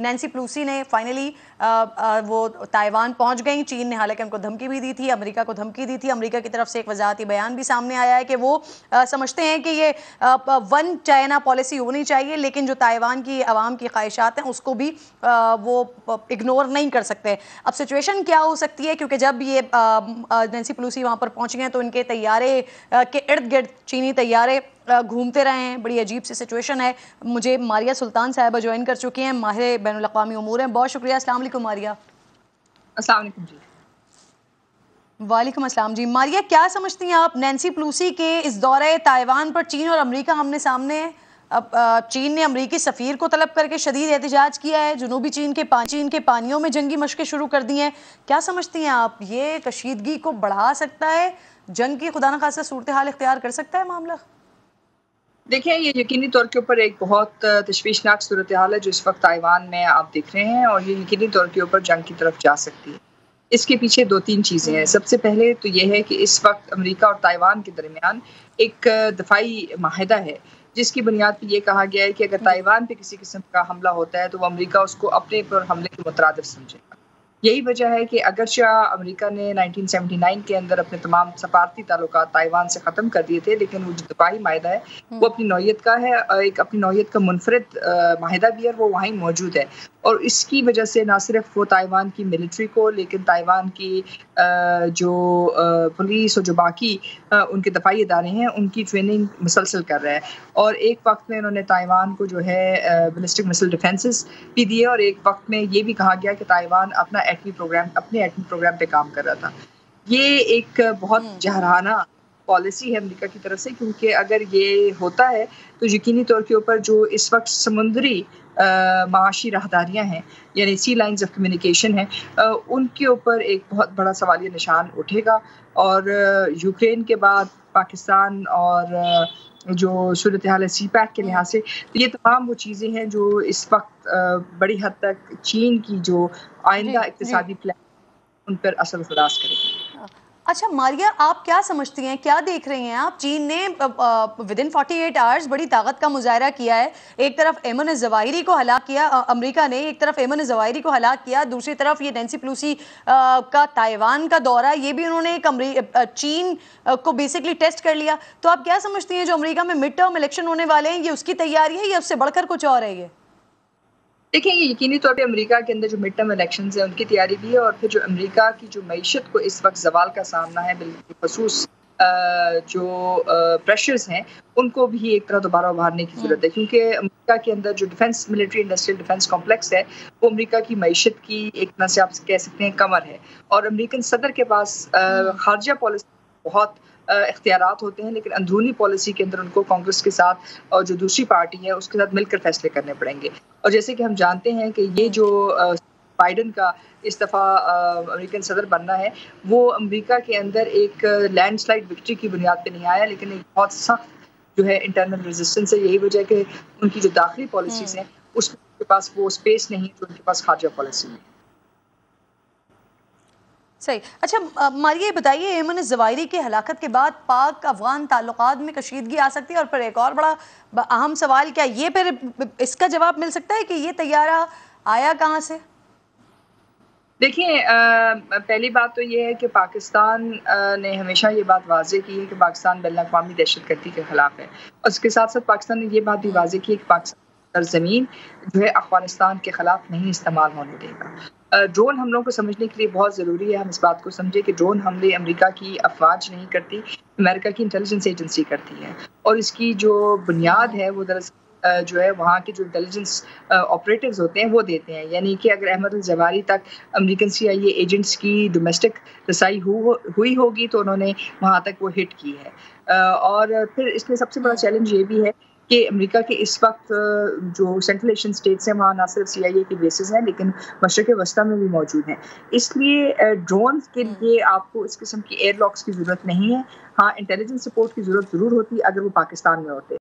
Nancy Pelosi نے finally وہ Taiwan پہنچ گئیں. چین نے حالانکہ ان کو دھمکی بھی دی تھی, امریکہ کو دھمکی دی تھی. امریکہ کی طرف سے ایک وضاحتی بیان بھی سامنے آیا ہے کہ وہ سمجھتے ہیں کہ یہ ون چائنا پالیسی ہونی چاہیے, لیکن جو تائیوان کی عوام کی خواہشات ہیں اس کو بھی وہ اگنور نہیں کر سکتے. اب سچویشن کیا ہو سکتی ہے, کیونکہ جب یہ نینسی پیلوسی وہاں پر پہنچ گئے تو ان کے طیارے کے ارد گرد چینی طیارے گھومتے رہے ہیں. بڑی عجیب سی سچویشن ہے. مجھے ماریہ سلطان صاحبہ جوائن کر چکی ہیں, ماہر بین الاقوامی امور ہیں. بہت شکریہ. السلام علیکم ماریہ. السلام علیکم جی. وعلیکم السلام جی. ماریہ, کیا سمجھتی ہیں آپ نینسی پیلوسی کے اس دورہ تائیوان پر چین اور امریکہ آمنے سامنے ہیں؟ اب چین نے امریکی سفیر کو طلب کر کے شدید احتجاج کیا ہے, جنوبی چین کے پانیوں میں جنگی مشقیں شروع کر دی ہیں. کیا سمجھتی ہیں آپ, یہ کشیدگی کو بڑھا سکتا ہے, جنگ کی خدا نخواستہ صورتحال اختیار کر سکتا ہے معاملہ؟ دیکھیں, یہ یقینی طور کے اوپر ایک بہت تشویشناک صورتحال ہے جو اس وقت تائیوان میں آپ دیکھ رہے ہیں, اور یہ یقینی طور کے اوپر جنگ کی طرف جا سکتی ہے. اس کے پیچھے دو تین چیزیں ہیں. سب سے پہلے تو یہ ہے کہ اس وقت امریکہ اور تائیوان کے درمیان ایک دفاعی معاہدہ ہے, جس کی بنیاد پہ یہ کہا گیا ہے کہ اگر تائیوان پہ کسی قسم کا حملہ ہوتا ہے تو وہ امریکہ اس کو اپنے پر حملے کے مترادف سمجھے گا. یہی وجہ ہے کہ اگرچہ امریکہ نے 1979 کے اندر اپنے تمام سفارتی تعلقات تائیوان سے ختم کر دیے تھے, لیکن وہ جو دفاعی معاہدہ ہے وہ اپنی نوعیت کا ہے, ایک اپنی نوعیت کا منفرد معاہدہ بھی ہے, وہ وہیں موجود ہے. اور اس کی وجہ سے نہ صرف وہ تائیوان کی ملٹری کو, لیکن تائیوان کی جو پولیس اور جو باقی ان کے دفاعی ادارے ہیں ان کی ٹریننگ مسلسل کر رہا ہے. اور ایک وقت میں انہوں نے تائیوان کو جو ہے بیلسٹک مسل ڈیفینسز بھی دیے, اور ایک وقت میں یہ بھی کہا گیا کہ تائیوان اپنے ایٹمی پروگرام پہ کام کر رہا تھا. یہ ایک بہت جہرانہ پالیسی ہے امریکہ کی طرف سے, کیونکہ اگر یہ ہوتا ہے تو یقینی طور کے اوپر جو اس وقت سمندری معاشی راہداریاں ہیں, یعنی سی لائنز آف کمیونیکیشن ہیں, ان کے اوپر ایک بہت بڑا سوالیہ نشان اٹھے گا. اور یوکرین کے بعد پاکستان اور جو صورتحال ہے سی پیک کے لحاظ سے, یہ تمام وہ چیزیں ہیں جو اس وقت بڑی حد تک چین کی جو آئندہ اقتصادی پلان ان پر اثر انداز کرے گی. اچھا ماریہ, آپ کیا سمجھتی ہیں, کیا دیکھ رہی ہیں آپ؟ چین نے ودن 48 آورز بڑی طاقت کا مظاہرہ کیا ہے. ایک طرف ایمن الظواہری کو ہلاک کیا امریکہ نے, ایک طرف ایمن الظواہری کو ہلاک کیا, دوسری طرف یہ نینسی پیلوسی کا تائیوان کا دورہ, یہ بھی انہوں نے چین کو بیسکلی ٹیسٹ کر لیا. تو آپ کیا سمجھتی ہیں جو امریکہ میں مڈ ٹرم الیکشن ہونے والے ہیں, یہ اس کی تیاری ہے یا اس سے بڑھ کر کچھ اور ہے؟ یہ دیکھیں, یہ یقینی طور پہ امریکہ کے اندر جو مڈ ٹرم الیکشنز ہیں ان کی تیاری بھی ہے, اور پھر جو امریکہ کی جو معیشت کو اس وقت زوال کا سامنا ہے, بالخصوص جو پریشرز ہیں ان کو بھی ایک طرح دوبارہ ابھارنے کی ضرورت ہے. کیونکہ امریکہ کے اندر جو defence military industrial defence complex ہے وہ امریکہ کی معیشت کی ایک طرح سے آپ کہہ سکتے ہیں کمر ہے. اور امریکن صدر کے پاس خارجہ پالیسی بہت اختیارات ہوتے ہیں, لیکن اندرونی پالیسی کے اندر ان کو کانگریس کے ساتھ اور جو دوسری پارٹی ہے اس کے ساتھ مل کر فیصلے کرنے پڑیں گے. اور جیسے کہ ہم جانتے ہیں کہ یہ جو بائیڈن کا اس دفعہ امریکن صدر بننا ہے, وہ امریکہ کے اندر ایک لینڈ سلائڈ وکٹری کی بنیاد پہ نہیں آیا, لیکن ایک بہت سخت جو ہے انٹرنل ریزسٹنس ہے. یہی وجہ ہے کہ ان کی جو داخلی پالیسیز ہیں اس کے پاس وہ اسپیس نہیں جو ان کے پاس خارجہ پالیسی میں. صحیح. اچھا ماریہ, یہ بتائیے, ایمن الظواہری کے ہلاکت کے بعد پاک افغان تعلقات میں کشیدگی آ سکتی ہے, اور پھر ایک اور بڑا اہم سوال, کیا یہ پھر اس کا جواب مل سکتا ہے کہ یہ طیارہ آیا کہاں سے؟ دیکھیں, پہلی بات تو یہ ہے کہ پاکستان نے ہمیشہ یہ بات واضح کی ہے کہ پاکستان بین الاقوامی دہشت گردی کے خلاف ہے, اور اس کے ساتھ ساتھ پاکستان نے یہ بات بھی واضح کی ہے کہ پاکستان سرزمین جو ہے افغانستان کے خلاف نہیں استعمال ہونے دے گا. ڈرون حملوں کو سمجھنے کے لیے بہت ضروری ہے ہم اس بات کو سمجھے کہ ڈرون حملے امریکہ کی افواج نہیں کرتی, امریکہ کی انٹیلیجنس ایجنسی کرتی ہے, اور اس کی جو بنیاد ہے وہ دراصل جو ہے وہاں کے جو انٹیلیجنس آپریٹیوز ہوتے ہیں وہ دیتے ہیں. یعنی کہ اگر احمد الظواہری تک امریکن CIA ایجنٹس کی ڈومیسٹک رسائی ہوئی ہوگی تو انہوں نے وہاں تک وہ ہٹ کی ہے. اور پھر اس میں سب سے بڑا چیلنج یہ بھی ہے کہ امریکہ کے اس وقت جو سینٹرل ایشین اسٹیٹس ہیں وہاں نہ صرف CIA کی بیسز ہیں لیکن مشرق وسطیٰ میں بھی موجود ہیں. اس لیے ڈرون کے لیے آپ کو اس قسم کی ایئر لاکس کی ضرورت نہیں ہے. ہاں, انٹیلیجنس سپورٹ کی ضرورت ضرور ہوتی ہے اگر وہ پاکستان میں ہوتے.